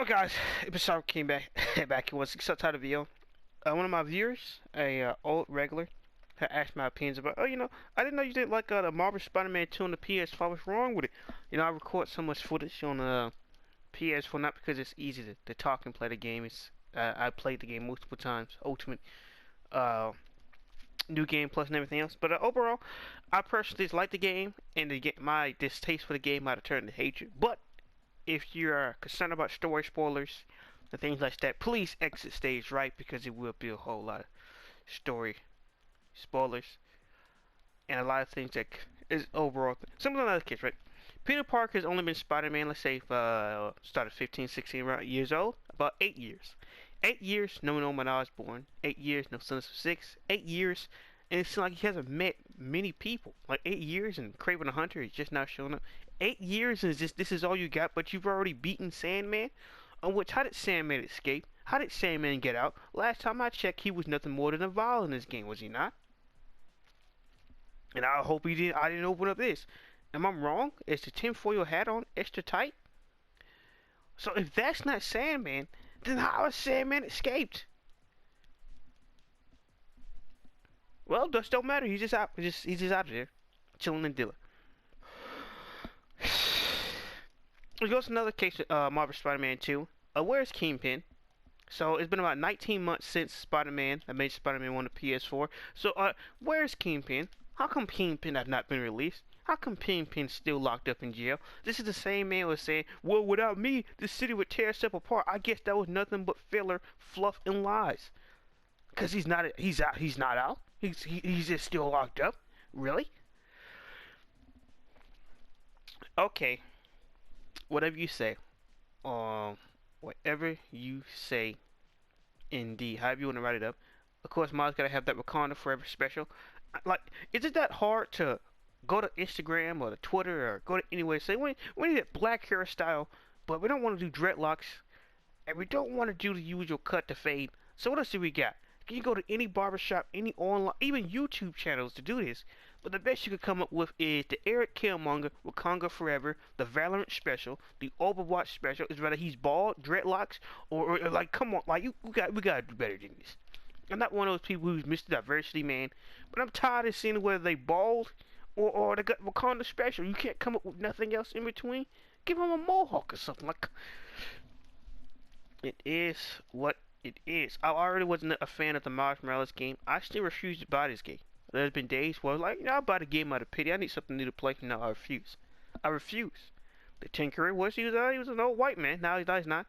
Oh guys, Ps5 came back back. It was a subtitle video. One of my viewers, a old regular, had asked my opinions about. Oh, I didn't know you didn't like the Marvel Spider-Man 2 on the PS5. What's wrong with it? I record so much footage on PS4 not because it's easy to talk and play the game. It's I played the game multiple times, Ultimate, uh, New Game Plus, and everything else. But overall, I personally just like the game, and my distaste for the game might have turned to hatred. But if you're concerned about story spoilers and things like that, please exit stage right because it will be a whole lot of story spoilers and a lot of things that is overall. Some of the other kids, right? Peter Parker has only been Spider-Man, let's say, started 15, 16 years old, about 8 years. 8 years, no one when I was born. 8 years, no Sinister Six. 8 years, and it seems like he hasn't met many people. Like 8 years, and Kraven the Hunter is just not showing up. 8 years, and this is all you got, but you've already beaten Sandman? On which, how did Sandman escape? How did Sandman get out? Last time I checked, he was nothing more than a vial in this game, was he not? And I hope he didn't. I didn't open up this. Am I wrong? Is the tinfoil hat on extra tight? So if that's not Sandman, then how has Sandman escaped? Well, just don't matter. He's just out. He's just out of there, chilling and dealing. We go to another case with Marvel Spider-Man 2. Where's Kingpin? So it's been about 19 months since Spider-Man, I made Spider-Man 1 to PS4. So where's Kingpin? How come Kingpin have not been released? How come Kingpin's still locked up in jail? This is the same man who was saying, well, without me, the city would tear itself apart. I guess that was nothing but filler, fluff, and lies. Cause he's not out. He's not out. He's just still locked up. Really? Okay. Whatever you say. Whatever you say. Indeed. However you want to write it up. Of course, Miles gotta have that Wakanda Forever special. Like, is it that hard to go to Instagram or to Twitter or go to anywhere and say we need that black hairstyle, but we don't want to do dreadlocks, and we don't want to do the usual cut to fade. So what else do we got? You can go to any barbershop, any online, even YouTube channels to do this. But the best you could come up with is the Eric Killmonger Wakanda Forever, the Valorant special, the Overwatch special. Is whether he's bald, dreadlocks, or like, come on, like we gotta do better than this. I'm not one of those people who's Mr. Diversity man, but I'm tired of seeing whether they bald or they got Wakanda special. You can't come up with nothing else in between. Give him a mohawk or something like. It is what it is. I already wasn't a fan of the Miles Morales game. I still refuse to buy this game. There's been days where like, I'll buy the game out of pity. I need something new to play. No, I refuse. I refuse. The Tinkerer he was an old white man. Now he's not.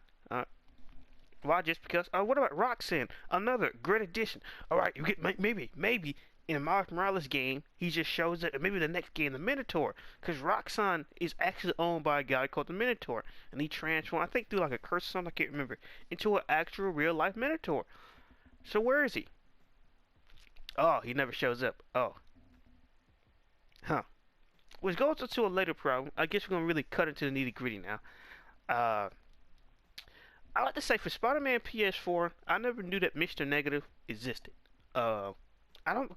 Why? Just because? What about Roxanne? Another great addition. All right, you get maybe in a Miles Morales game, he just shows it. Maybe the next game, the Minotaur, because Roxanne is actually owned by a guy called the Minotaur, and he transformed, I think through like a curse or something, I can't remember, into an actual real life Minotaur. So where is he? Oh, he never shows up. Oh, huh. Which goes to a later problem. I guess we're gonna really cut into the nitty gritty now. I like to say for Spider-Man PS4, I never knew that Mr. Negative existed. I don't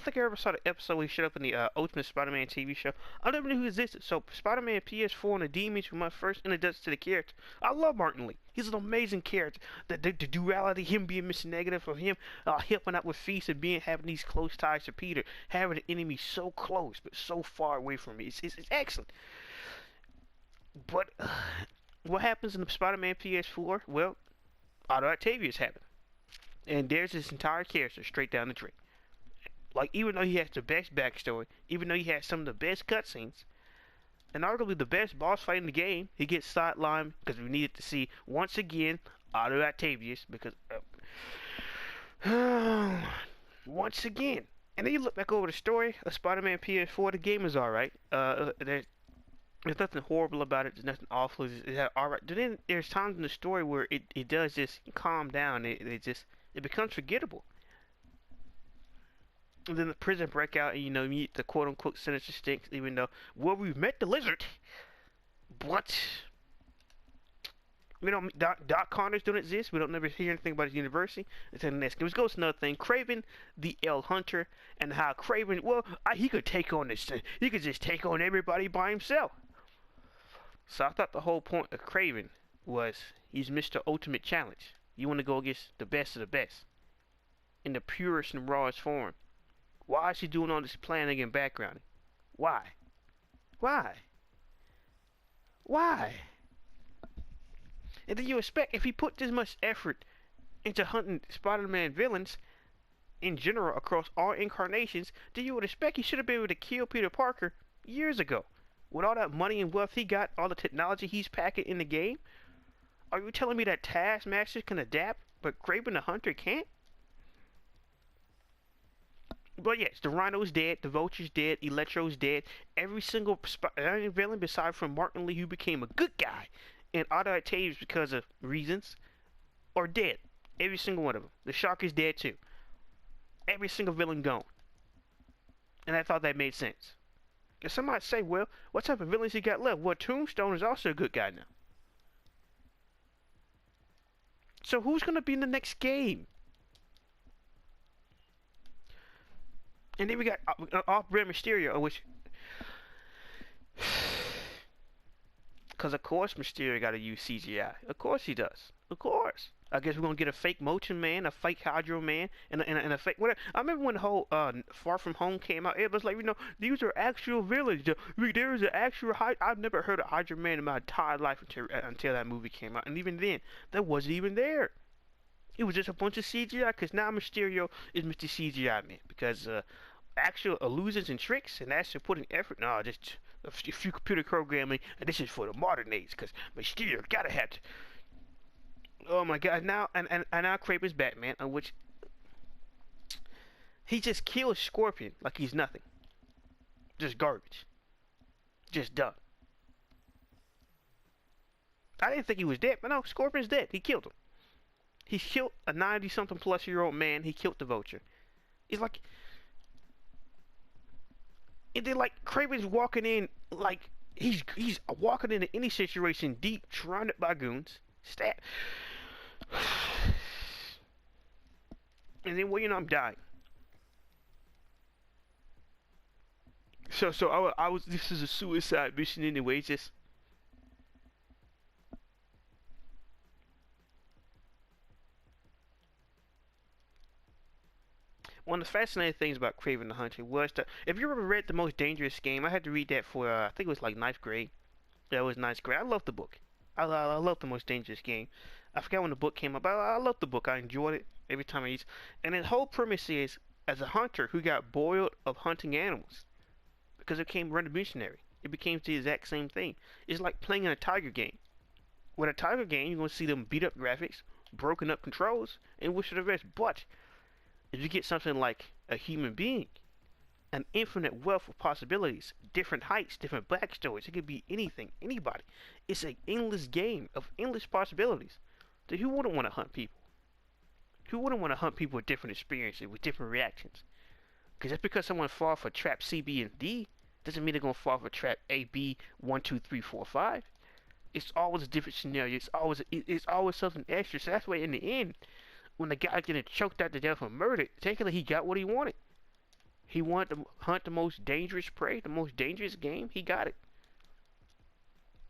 think I ever saw the episode where he showed up in the Ultimate Spider-Man TV show. I never knew he existed. So Spider-Man PS4 and the Demons were my first introduction to the character. I love Martin Lee. He's an amazing character. The duality, him being Mr. Negative, of him helping out with Feast and having these close ties to Peter, having the enemy so close but so far away from me. It's excellent. But what happens in the Spider-Man PS4? Well, Otto Octavius happened. And there's this entire character straight down the drain. Like, even though he has the best backstory, even though he has some of the best cutscenes, and arguably the best boss fight in the game, he gets sidelined because we needed to see, once again, Otto Octavius, because, once again. And then you look back over the story of Spider-Man PS4, the game is alright. There's nothing horrible about it, there's nothing awful, it's alright. Then there's times in the story where it does just calm down, it becomes forgettable. And then the prison breakout, and you meet the quote-unquote Sinister Six, even though, well, we've met the Lizard, but we don't. Doc Connors don't exist. We don't never hear anything about his university. It's in the next game. Which goes to another thing. Kraven, the L Hunter, and how Kraven, well, he could take on this. He could just take on everybody by himself. So I thought the whole point of Kraven was he's Mr. Ultimate Challenge. You want to go against the best of the best in the purest and rawest form. Why is he doing all this planning and backgrounding? Why? Why? Why? And then you expect if he put this much effort into hunting Spider-Man villains in general across all incarnations, then you would expect he should have been able to kill Peter Parker years ago. With all that money and wealth he got, all the technology he's packing in the game, are you telling me that Taskmaster can adapt, but Kraven the Hunter can't? But yes, the Rhino's dead, the Vulture's dead, Electro's dead. Every single villain beside from Martin Lee who became a good guy and Otto Octavius because of reasons are dead. Every single one of them. The Shark is dead too. Every single villain gone. And I thought that made sense. And somebody say, well, what type of villains he got left? Well, Tombstone is also a good guy now. So who's going to be in the next game? And then we got off-brand Mysterio, which... Because of course Mysterio got to use CGI. Of course he does. Of course. I guess we're going to get a fake Motion Man, a fake Hydro Man, and a fake... Whatever. I remember when the whole Far From Home came out, it was like, these are actual villains. There is an actual... I've never heard of Hydro Man in my entire life until that movie came out. And even then, that wasn't even there. It was just a bunch of CGI, because now Mysterio is Mr. CGI Man. Because actual illusions and tricks, and actually putting effort, no, just a few computer programming, and this is for the modern age, because Mysterio gotta have to... Oh my god, now, and now Kraven's Batman, on which... He just kills Scorpion like he's nothing. Just garbage. Just done. I didn't think he was dead, but no, Scorpion's dead. He killed him. He killed a 90-something plus year old man. He killed the Vulture. It's like... And then, like, Kraven's walking in, like, he's walking into any situation deep, surrounded by goons. Stab. And then, well, I'm dying. So I was, this is a suicide mission anyway, just... One of the fascinating things about Kraven the Hunter was that if you ever read The Most Dangerous Game, I had to read that for I think it was like ninth grade. That was ninth grade. I love the book. I love The Most Dangerous Game. I forgot when the book came out, but I love the book. I enjoyed it every time I used. And the whole premise is as a hunter who got boiled of hunting animals because it became revolutionary. It became the exact same thing. It's like playing in a Tiger game. With a Tiger game, you're gonna see them beat up graphics, broken up controls, and wish for the best. But if you get something like a human being, an infinite wealth of possibilities, different heights, different backstories, it could be anything, anybody. It's an endless game of endless possibilities. So who wouldn't want to hunt people? Who wouldn't want to hunt people with different experiences, with different reactions? Because just because someone falls for trap C, B, and D, doesn't mean they're going to fall for trap A, B, 1, 2, 3, 4, 5. It's always a different scenario. It's always something extra. So that's why in the end, when the guy's getting choked out to death or murdered, technically he got what he wanted. He wanted to hunt the most dangerous prey, the most dangerous game. He got it.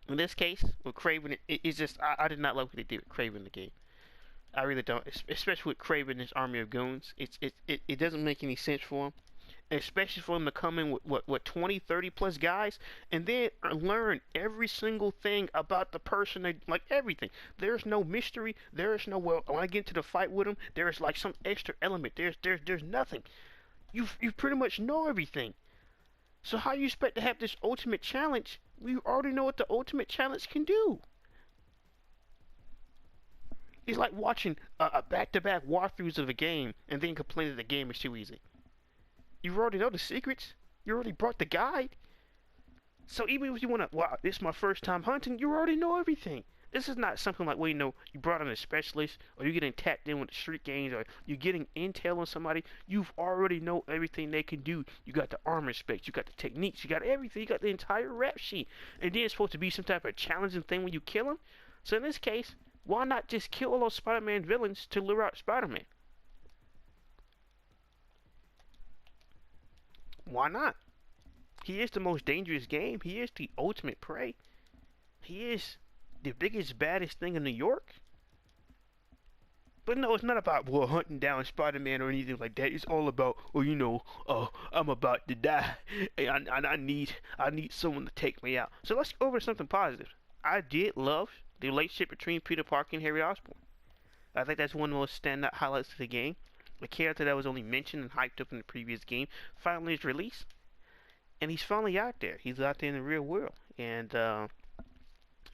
In this case, with Kraven, it's just I did not like what they did with Kraven in the game. I really don't, especially with Kraven and his army of goons. It doesn't make any sense for him, especially for him to come in with what 20, 30 plus guys and then learn every single thing about the person. Like everything. There's no mystery. There is no, well, when I get into the fight with him, there is like some extra element. There's nothing. You pretty much know everything. So how you expect to have this ultimate challenge? We already know what the ultimate challenge can do. It's like watching a back-to-back walkthroughs of a game and then complaining the game is too easy. You already know the secrets. You already brought the guide. So even if you want to, wow, this is my first time hunting, you already know everything. This is not something like, well, you brought in a specialist, or you're getting tapped in with the street games, or you're getting intel on somebody. You've already know everything they can do. You got the armor specs, you got the techniques, you got everything, you got the entire rap sheet. And then it's supposed to be some type of challenging thing when you kill them. So in this case, why not just kill all those Spider-Man villains to lure out Spider-Man? Why not? He is the most dangerous game. He is the ultimate prey. He is the biggest, baddest thing in New York. But no, it's not about well hunting down Spider-Man or anything like that. It's all about, well, I'm about to die, and I need someone to take me out. So let's go over to something positive. I did love the relationship between Peter Parker and Harry Osborn. I think that's one of the most standout highlights of the game. The character that was only mentioned and hyped up in the previous game finally is released, and he's finally out there. He's out there in the real world, and I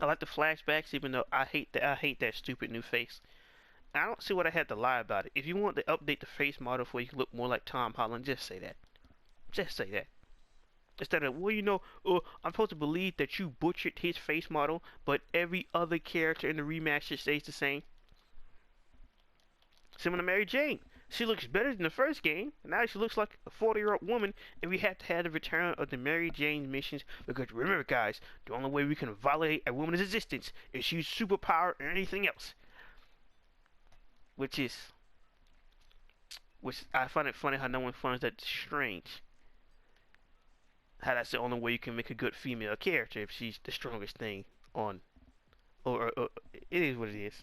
like the flashbacks, even though I hate that stupid new face. I don't see what I had to lie about it. If you want to update the face model for you to look more like Tom Holland, just say that. Just say that. Instead of, well, I'm supposed to believe that you butchered his face model, but every other character in the remaster stays the same. Similar to Mary Jane. She looks better than the first game, and now she looks like a 40-year-old woman, and we have to have the return of the Mary Jane missions, because remember, guys, the only way we can validate a woman's existence is use superpower or anything else. Which I find it funny how no one finds that strange. How that's the only way you can make a good female character if she's the strongest thing on, or it is what it is.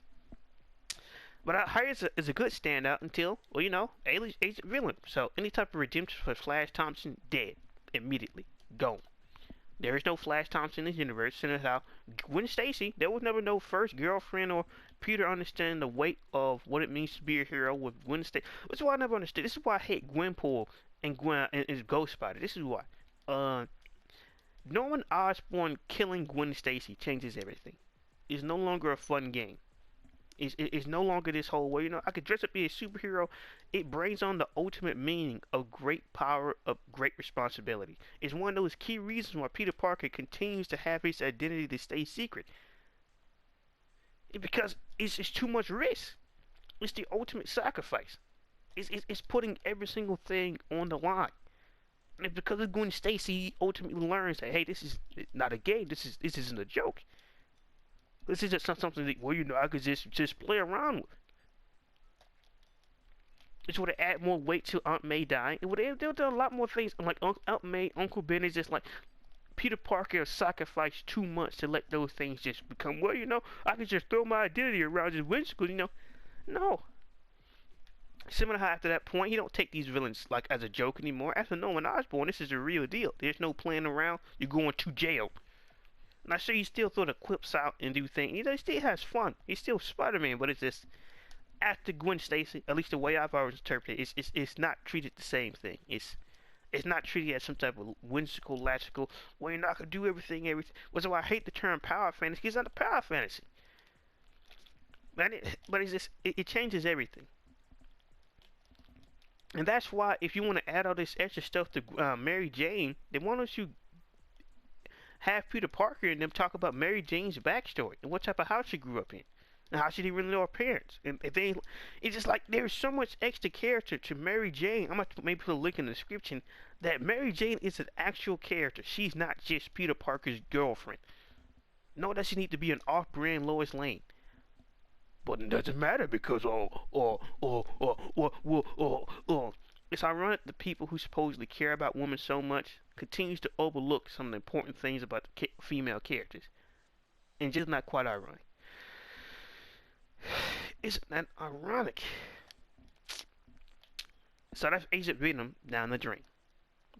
But Harry is a good standout until, well, Agent Villain. So any type of redemption for Flash Thompson, dead immediately, gone. There is no Flash Thompson in this universe. Send us out. Gwen Stacy, there was never no first girlfriend or Peter understanding the weight of what it means to be a hero with Gwen Stacy. This is why I never understood. This is why I hate Gwenpool and Gwen and Ghost Spider. This is why. Norman Osborn killing Gwen Stacy changes everything. It's no longer a fun game. It's no longer this whole way, I could dress up be a superhero. It brings on the ultimate meaning of great power, of great responsibility. It's one of those key reasons why Peter Parker continues to have his identity to stay secret. Because it's just too much risk. It's the ultimate sacrifice. It's putting every single thing on the line. And because of Gwen Stacy, he ultimately learns that, hey, this is not a game. This isn't a joke. This isn't something that, well, I could just play around with. This would have added more weight to Aunt May dying. It would have done a lot more things. Like Aunt May, Uncle Ben is just like, Peter Parker sacrificed too much to let those things just become, well, I could just throw my identity around his whimsical, No. Similar how after that point, he don't take these villains like as a joke anymore. After Norman Osborn, this is a real deal. There's no playing around. You're going to jail. And I sure he still throw the clips out and do things. He still has fun. He's still Spider-Man, but it's just after Gwen Stacy, at least the way I've always interpreted it, it's not treated the same thing. It's not treated as some type of whimsical, logical, well, you're not gonna do everything. Which is why I hate the term power fantasy. It's not a power fantasy. But it changes everything. And that's why if you want to add all this extra stuff to Mary Jane, they want us to have Peter Parker and them talk about Mary Jane's backstory and what type of house she grew up in and how she didn't really know her parents. And it's just like there's so much extra character to Mary Jane. I'm gonna maybe put a link in the description that Mary Jane is an actual character. She's not just Peter Parker's girlfriend. No, that she need to be an off-brand Lois Lane. But it doesn't matter because it's ironic the people who supposedly care about women so much continues to overlook some of the important things about the female characters. And just not quite ironic. Isn't that ironic? So that's Agent Venom down the drain.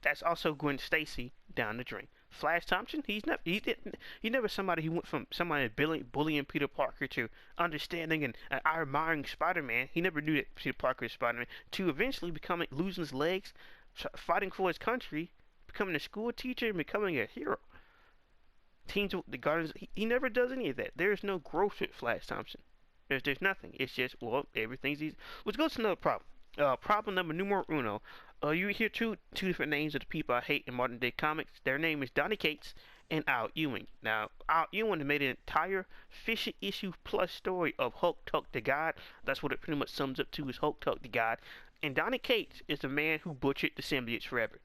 That's also Gwen Stacy down the drain. Flash Thompson, he never somebody who went from somebody bullying Peter Parker to understanding and admiring Spider-Man. He never knew that Peter Parker is Spider-Man to eventually losing his legs, fighting for his country, becoming a school teacher, and becoming a hero. Teams with the Guardians, he never does any of that. There is no growth with Flash Thompson. There's nothing. It's just, well, everything's easy. Which goes to another problem. Problem numero uno. You hear two different names of the people I hate in modern day comics. Their name is Donny Cates and Al Ewing. Now, Al Ewing made an entire 50 issue plus story of Hulk Tuck the God. That's what it pretty much sums up to, is Hulk Tuck the God. And Donny Cates is the man who butchered the symbiotes forever.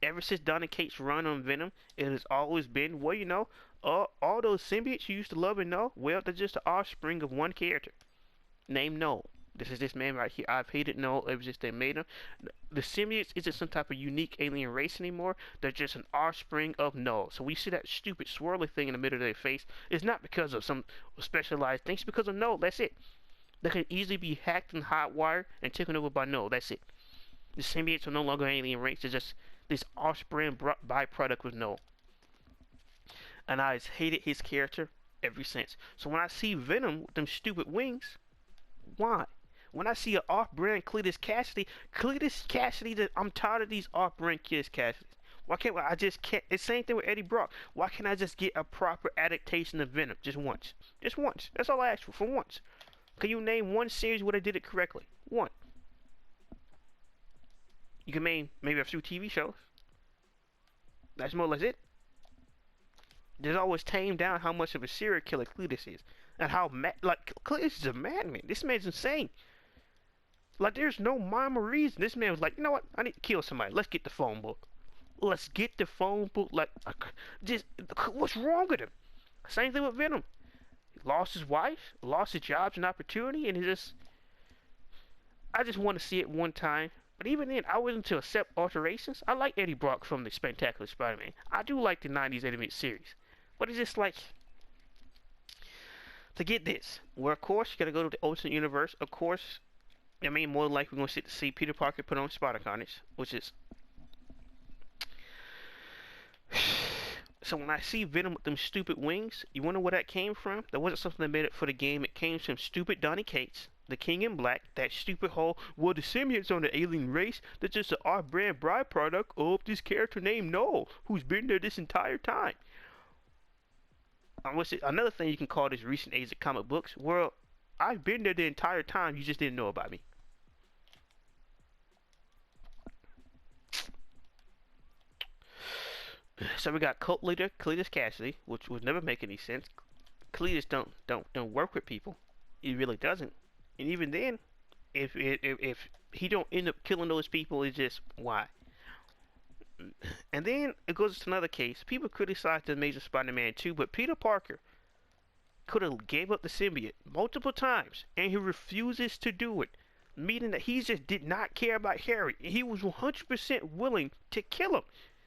Ever since Donny Cates' run on Venom, it has always been, well, all those symbiotes you used to love and know, well, they're just the offspring of one character named Noel. This is this man right here. I've hated. No, it was just they made him. The symbiotes isn't some type of unique alien race anymore. They're just an offspring of Null. So we see that stupid swirly thing in the middle of their face. It's not because of some specialized things. It's because of Null. That's it. They can easily be hacked and hotwired and taken over by Null. That's it. The symbiotes are no longer alien race. They're just this offspring byproduct with Null. And I've hated his character ever since. So when I see Venom with them stupid wings, why? When I see an off-brand Cletus Cassidy, I'm tired of these off-brand Cletus Cassidy. Why can't I just can't? It's the same thing with Eddie Brock. Why can't I just get a proper adaptation of Venom just once? Just once. That's all I ask for once. Can you name one series where they did it correctly? One. You can name maybe a few TV shows. That's more or less it. There's always tamed down how much of a serial killer Cletus is. And how like Cletus is a madman. This man's insane. Like there's no rhyme or reason. This man was like, you know what? I need to kill somebody. Let's get the phone book. Let's get the phone book. Like, just what's wrong with him? Same thing with Venom. He lost his wife, lost his jobs and opportunity, and I just want to see it one time. But even then, I wasn't to accept alterations. I like Eddie Brock from the Spectacular Spider-Man. I do like the 90s animated series. But it's just like, to get this, well, of course, you gotta go to the alternate universe. Of course, I mean, more than likely, we're gonna see Peter Parker put on spider carnage, which is. So when I see Venom with them stupid wings, you wonder where that came from? That wasn't something that made it for the game. It came from stupid Donny Cates, the King in Black, that stupid whole, well, the symbiotes on the alien race, that's just an off-brand byproduct of this character named Null, who's been there this entire time. Another thing you can call this recent age of comic books, well, I've been there the entire time, you just didn't know about me. So we got cult leader Cletus Cassidy, which would never make any sense. Cletus don't work with people. He really doesn't. And even then, if he don't end up killing those people, it's just why. And then it goes to another case. People criticize the Amazing Spider-Man 2, but Peter Parker could have gave up the symbiote multiple times, and he refuses to do it, meaning that he just did not care about Harry. He was 100% willing to kill him.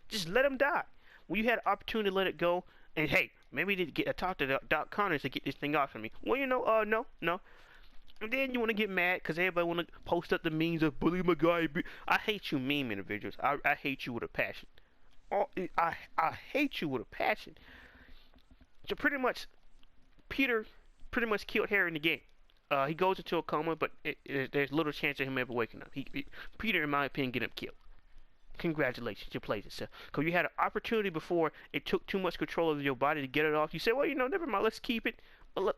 Just let him die. When you had an opportunity to let it go, and hey, maybe you need to talk to Doc Connors to get this thing off of me. Well, you know, no. And then you want to get mad because everybody want to post up the memes of bully my guy. I hate you meme individuals. I hate you with a passion. I hate you with a passion. So pretty much, Peter pretty much killed Harry in the game. He goes into a coma, but there's little chance of him ever waking up. Peter, in my opinion, get him killed. Congratulations, you played yourself. Because you had an opportunity before it took too much control of your body to get it off. You said, well, you know, never mind, let's keep it.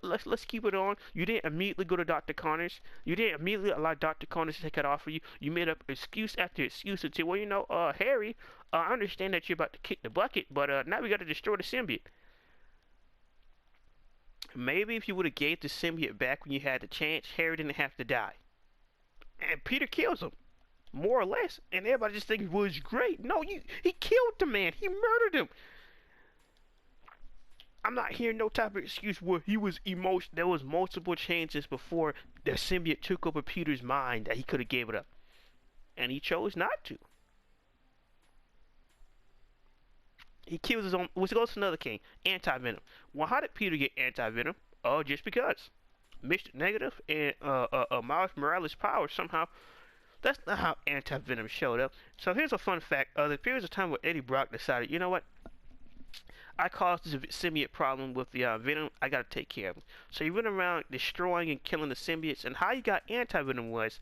Let's keep it on. You didn't immediately go to Dr. Connors. You didn't immediately allow Dr. Connors to take it off for you. You made up excuse after excuse and said, well, you know, Harry, I understand that you're about to kick the bucket, but now we got to destroy the symbiote. Maybe if you would have gave the symbiote back when you had the chance, Harry didn't have to die. And Peter kills him, more or less. And everybody just thinks, well, it's great. No, he killed the man. He murdered him. I'm not hearing no type of excuse where he was emotional. There was multiple chances before the symbiote took over Peter's mind that he could have gave it up. And he chose not to. He kills his own, which goes to another king, anti-venom. Well, how did Peter get anti-venom? Oh, just because. Mr. Negative and Miles Morales' power somehow. That's not how anti-venom showed up. So here's a fun fact. There was a time where Eddie Brock decided, you know what? I caused this symbiote problem with the venom. I gotta take care of him. So he went around destroying and killing the symbiotes. And how he got anti-venom was,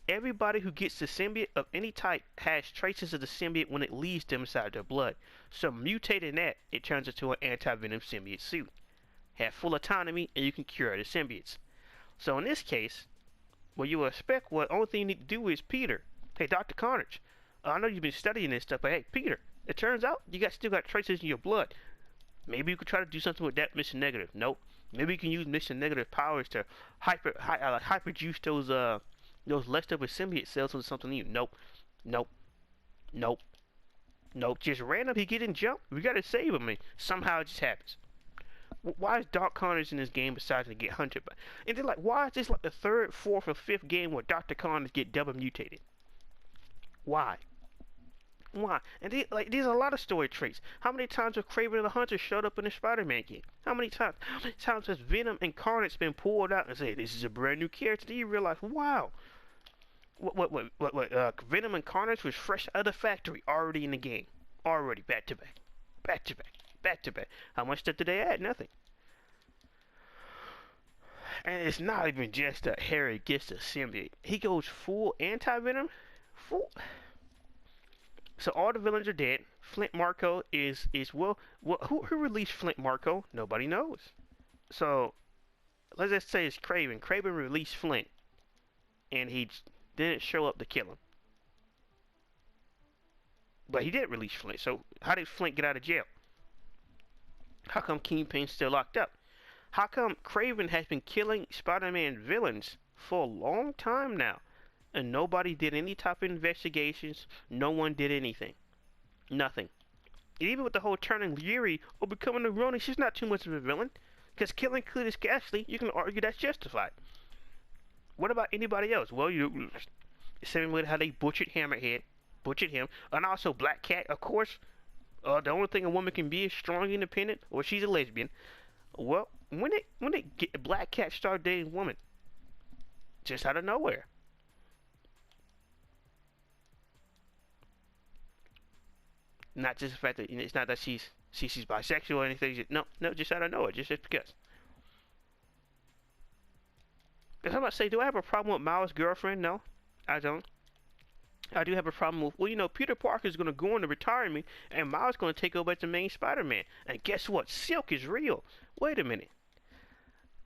everybody who gets the symbiote of any type has traces of the symbiote when it leaves them inside their blood. So mutating that, it turns into an anti-venom symbiote suit. Have full autonomy, and you can cure the symbiotes. So in this case, what you expect, the only thing you need to do is Peter. Hey, Dr. Carnage, I know you've been studying this stuff, but hey, Peter, it turns out you still got traces in your blood. Maybe you could try to do something with that Mr. Negative. Nope. Maybe you can use Mr. Negative powers to hyperjuice those leftover symbiote cells into something new. Nope. Just random. He get in jump. We gotta save him. Somehow it just happens. Why is Doc Connors in this game besides to get hunted by? And then like, why is this like the third, fourth, or fifth game where Dr. Connors get double mutated? Why? Why? And like, there's a lot of story traits. How many times have Kraven the Hunter showed up in the Spider-Man game? How many times? How many times has Venom Incarnate's been pulled out and say this is a brand new character? Then you realize, wow, Venom Incarnate was fresh out of the factory, already in the game, already back to back, back to back, back to back. How much stuff did they add? Nothing. And it's not even just that Harry gets the symbiote. He goes full anti-Venom, full. So all the villains are dead. Flint Marco is who released Flint Marco? Nobody knows. So let's just say it's Kraven. Kraven released Flint, and he didn't show up to kill him. But he did release Flint. So how did Flint get out of jail? How come Kingpin's still locked up? How come Kraven has been killing Spider-Man villains for a long time now? And nobody did any type of investigations. No one did anything. Nothing. And even with the whole turning Yuri or becoming a Ronin, she's not too much of a villain. Because killing Cletus Gasly, you can argue that's justified. What about anybody else? Well, same with how they butchered Hammerhead, butchered him, and also Black Cat, of course. The only thing a woman can be is strong, independent, or she's a lesbian. Well, when it get Black Cat started dating women, just out of nowhere. Not just the fact that it's not that she's bisexual or anything. No, just out of nowhere, just because. Because I'm about to say, do I have a problem with Miles' girlfriend? No, I don't. I do have a problem with, well, Peter Parker's going to go into retirement, and Miles going to take over as the main Spider-Man. And guess what? Silk is real. Wait a minute.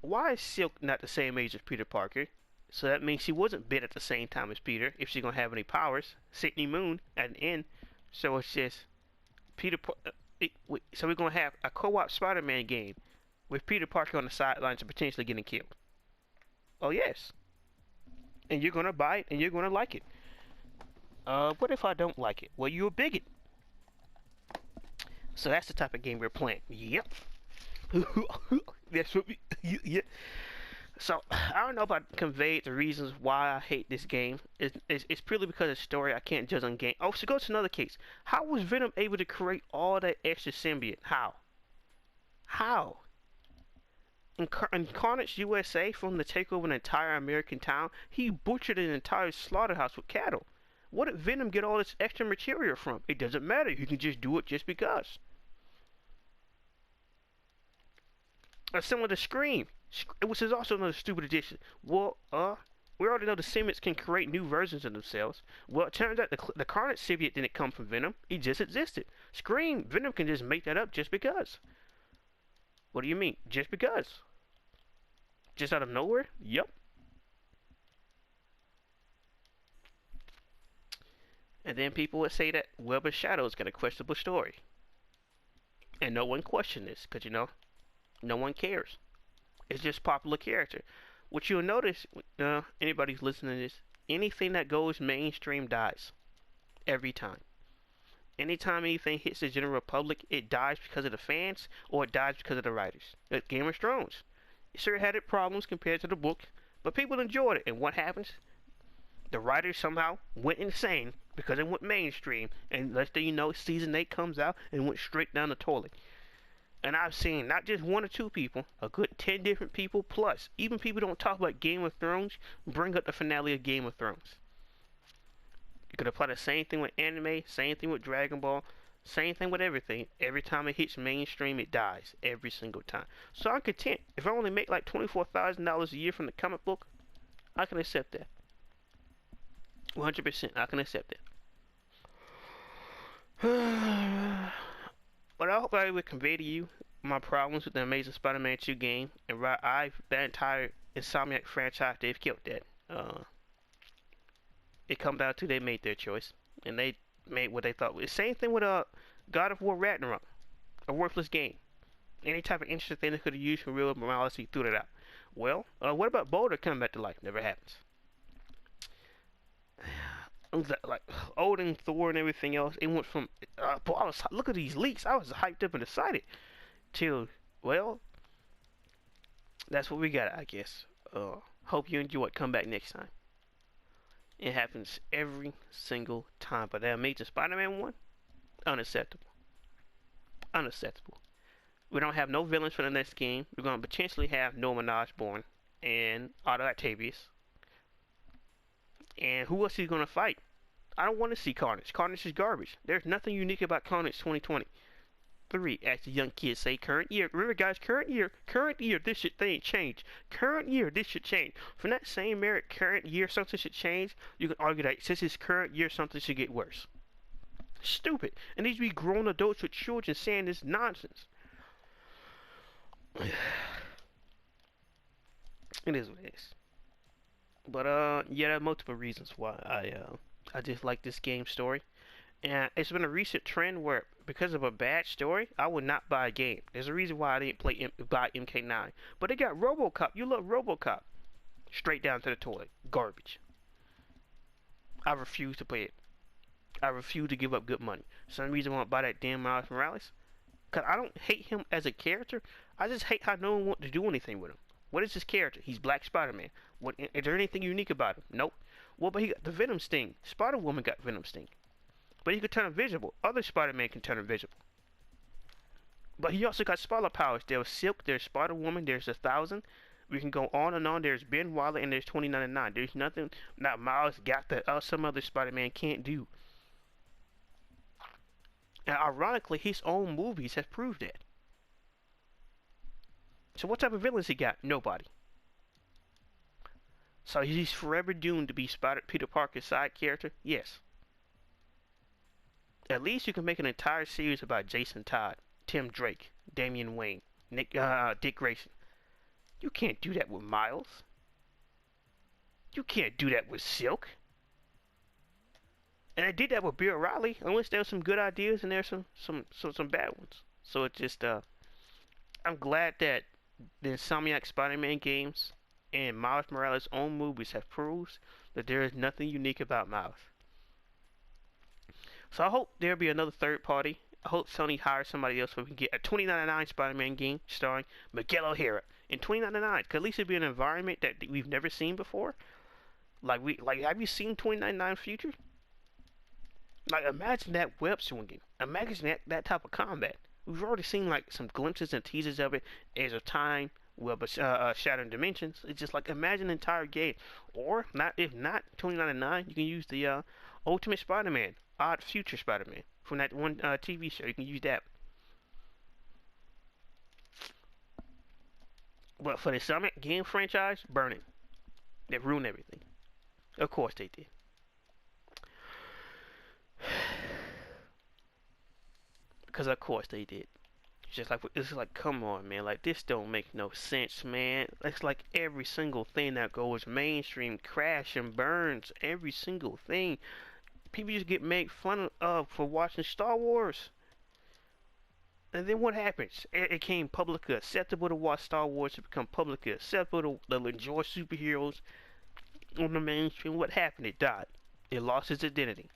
Why is Silk not the same age as Peter Parker? So that means she wasn't bit at the same time as Peter, if she's going to have any powers. Sydney Moon at an end. So it's just Peter. So we're going to have a co-op Spider-Man game with Peter Parker on the sidelines and potentially getting killed. Oh, yes. And you're going to buy it, and you're going to like it. What if I don't like it? Well, you're a bigot. So that's the type of game we're playing. Yep. That's what we... Yeah. So, I don't know if I conveyed the reasons why I hate this game. It's purely because of the story. I can't judge on game. Oh, so go to another case. How was Venom able to create all that extra symbiote? How? How? In Carnage USA, from to take over an entire American town, he butchered an entire slaughterhouse with cattle. What did Venom get all this extra material from? It doesn't matter. You can just do it just because. Similar to Scream, which is also another stupid addition. Well, we already know the symbiotes can create new versions of themselves. Well, it turns out the Carnage symbiote didn't come from Venom. He just existed. Scream, Venom can just make that up just because. What do you mean? Just because? Just out of nowhere? Yep. And then people would say that Web of Shadows got a questionable story. And no one questioned this, because, no one cares. It's just popular character. What you'll notice, anybody who's listening to this, anything that goes mainstream dies. Every time. Anytime anything hits the general public, it dies because of the fans, or it dies because of the writers. Like Game of Thrones. It sure had its problems compared to the book, but people enjoyed it. And what happens? The writers somehow went insane because it went mainstream, and next thing you know, season 8 comes out and went straight down the toilet. And I've seen not just one or two people, a good 10 different people plus, even people who don't talk about Game of Thrones, bring up the finale of Game of Thrones. You could apply the same thing with anime, same thing with Dragon Ball, same thing with everything. Every time it hits mainstream, it dies. Every single time. So I'm content. If I only make like $24,000 a year from the comic book, I can accept that. 100%, I can accept it. But I hope I would convey to you my problems with the Amazing Spider-Man 2 game, and that entire Insomniac franchise, they've killed that. It comes down to they made their choice, and they made what they thought. Same thing with God of War Ragnarok, a worthless game. Any type of interesting thing they could have used for real morality, threw it out. Well, what about Boulder coming back to life? Never happens. Like Odin, Thor, and everything else, it went from look at these leaks. I was hyped up and excited till, well, that's what we got, I guess. Hope you enjoy it. Come back next time. It happens every single time. But that Amazing Spider-Man one, unacceptable. Unacceptable. We don't have no villains for the next game. We're going to potentially have Norman Osborn and Otto Octavius. And who else is he going to fight? I don't want to see Carnage. Carnage is garbage. There's nothing unique about Carnage 2023, as the young kids say. Current year. Remember, guys, current year, this should change. Current year, this should change. From that same merit, current year, something should change. You can argue that since it's current year, something should get worse. Stupid. And these be grown adults with children saying this nonsense. It is what it is. But yeah, there are multiple reasons why I just like this game story. And it's been a recent trend where, because of a bad story, I would not buy a game. There's a reason why I didn't buy MK9. But they got RoboCop. You love RoboCop. Straight down to the toilet. Garbage. I refuse to play it. I refuse to give up good money. Some reason I won't buy that damn Miles Morales. Because I don't hate him as a character. I just hate how no one wants to do anything with him. What is his character? He's Black Spider-Man. What, is there anything unique about him? Nope. Well, but he got the Venom Sting. Spider-Woman got Venom Sting. But he could turn invisible. Other Spider-Man can turn invisible. But he also got spoiler powers. There's Silk, there's Spider-Woman, there's 1,000. We can go on and on. There's Ben Wilder and there's 2099. There's nothing that Miles got that some other Spider-Man can't do. And ironically, his own movies have proved that. So what type of villains he got? Nobody. So he's forever doomed to be Peter Parker's side character? Yes. At least you can make an entire series about Jason Todd, Tim Drake, Damian Wayne, Dick Grayson. You can't do that with Miles. You can't do that with Silk. And I did that with Bill Riley, unless there's some good ideas and there's some bad ones. So it's just I'm glad that the Insomniac Spider-Man games and Miles Morales' own movies have proved that there is nothing unique about Miles. So I hope there'll be another third party. I hope Sony hires somebody else so we can get a 2099 Spider-Man game starring Miguel O'Hara in 2099. Cause at least it'll be an environment that we've never seen before. Like have you seen 2099 Future? Like imagine that web swinging. Imagine that type of combat. We've already seen like some glimpses and teasers of it. As of time, well, but Shattered Dimensions. It's just like imagine the entire game. Or not, if not 2099, you can use the Ultimate Spider-Man, Odd Future Spider-Man from that one TV show. You can use that. But for the Summit game franchise, burn it. They ruined everything. Of course they did. Because of course they did. It's like come on, man. Like this don't make no sense, man. It's like every single thing that goes mainstream crash and burns. Every single thing. People just get made fun of for watching Star Wars. And then what happens? It became publicly acceptable to watch Star Wars. It become publicly acceptable to enjoy superheroes on the mainstream. What happened? It died. It lost its identity.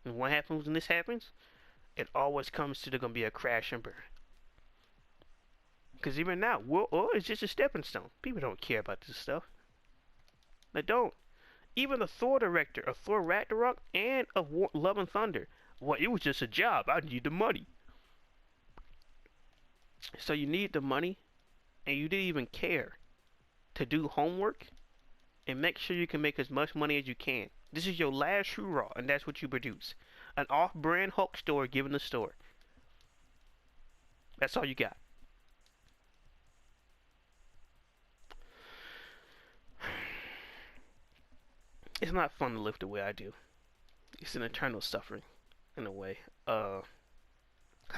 And what happens when this happens? It always comes to there's gonna be a crash and burn. Because even now, it's just a stepping stone. People don't care about this stuff. They don't. Even the Thor director of Thor Ragnarok and of Love and Thunder, well, it was just a job. I need the money. So you need the money, and you didn't even care to do homework and make sure you can make as much money as you can. This is your last hurrah, and that's what you produce. An off-brand Hulk story given the story. That's all you got. It's not fun to live the way I do. It's an eternal suffering, in a way. I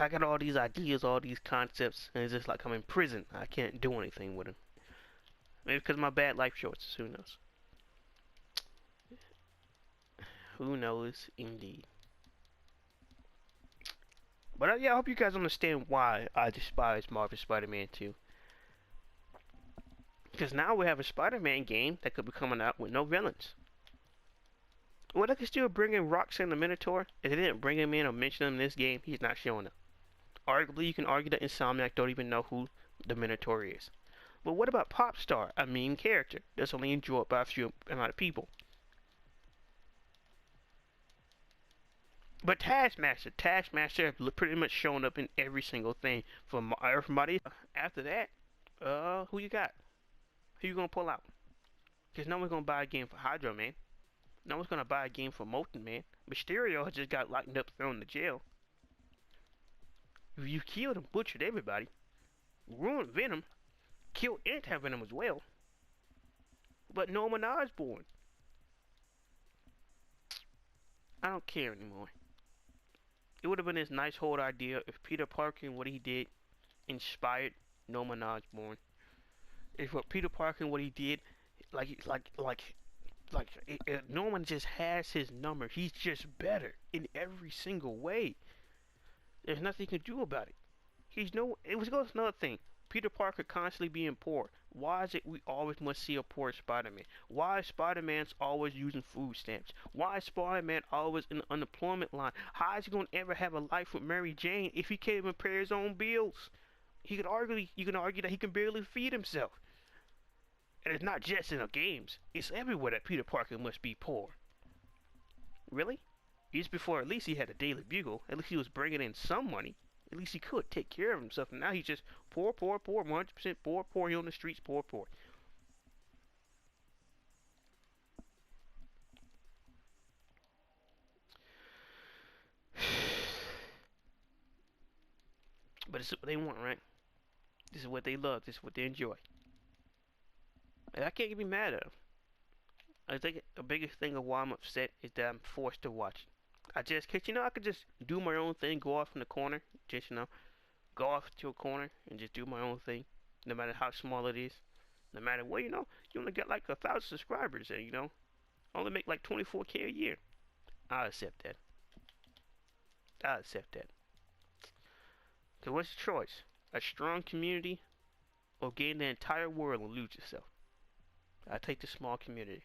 got all these ideas, all these concepts, and it's just like I'm in prison. I can't do anything with them. Maybe because of my bad life choices. Who knows? Who knows, indeed. But yeah, I hope you guys understand why I despise Marvel Spider-Man 2. Because now we have a Spider-Man game that could be coming out with no villains. Well, they could still bring in Roxanne the Minotaur. If they didn't bring him in or mention him in this game, he's not showing up. Arguably, you can argue that Insomniac don't even know who the Minotaur is. But what about Pop Star, a main character that's only enjoyed by a few amount of people? But Taskmaster has pretty much shown up in every single thing from everybody. After that, who you got? Who you gonna pull out? Because no one's gonna buy a game for Hydro Man. No one's gonna buy a game for Molten Man. Mysterio just got locked up, thrown to jail. You killed and butchered everybody. Ruined Venom. Killed Anti-Venom as well. But Norman Osborn. I don't care anymore. It would have been this nice whole idea if Peter Parker and what he did inspired Norman Osborn. If what Peter Parker and what he did, Norman just has his number. He's just better in every single way. There's nothing he can do about it. It was another thing. Peter Parker constantly being poor. Why is it we always must see a poor Spider-Man? Why is Spider-Man's always using food stamps? Why is Spider-Man always in the unemployment line? How is he gonna ever have a life with Mary Jane if he can't even pay his own bills? You can argue that he can barely feed himself. And it's not just in the games. It's everywhere that Peter Parker must be poor. Really? Years before, at least he had a Daily Bugle. At least he was bringing in some money. At least he could take care of himself. And now he's just poor, 100% poor. He on the streets, poor. But this is what they want, right? This is what they love. This is what they enjoy. And I can't be mad at them. I think the biggest thing of why I'm upset is that I'm forced to watch. Cause I could just do my own thing, go off in the corner, just go off to a corner and just do my own thing, no matter how small it is, no matter what, you only get like 1,000 subscribers and, only make like 24K a year. I accept that. Cause what's the choice? A strong community or gain the entire world and lose yourself? I take the small community.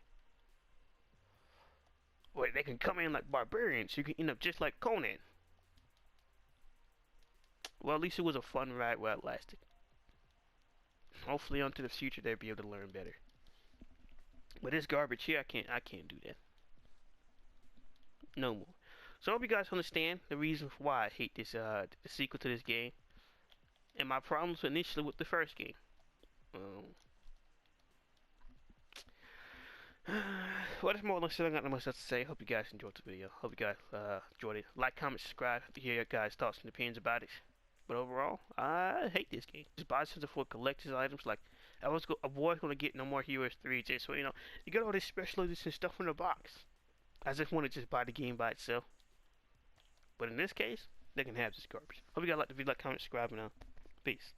Wait, they can come in like barbarians. You can end up just like Conan. Well, at least it was a fun ride while it lasted. Hopefully, onto the future, they'll be able to learn better. But this garbage here, I can't do that. No more. So I hope you guys understand the reason why I hate this, the sequel to this game, and my problems initially with the first game. Well, that's more or less it. I got no much else to say. Hope you guys enjoyed the video. Hope you guys enjoyed it. Like, comment, subscribe to hear your guys' thoughts and opinions about it. But overall, I hate this game. Just buy something for collector's items. Like, I was gonna get no more Heroes 3 just so you get all this special edition stuff in the box. I just want to just buy the game by itself. But in this case, they can have this garbage. Hope you guys like the video, like, comment, subscribe, and peace.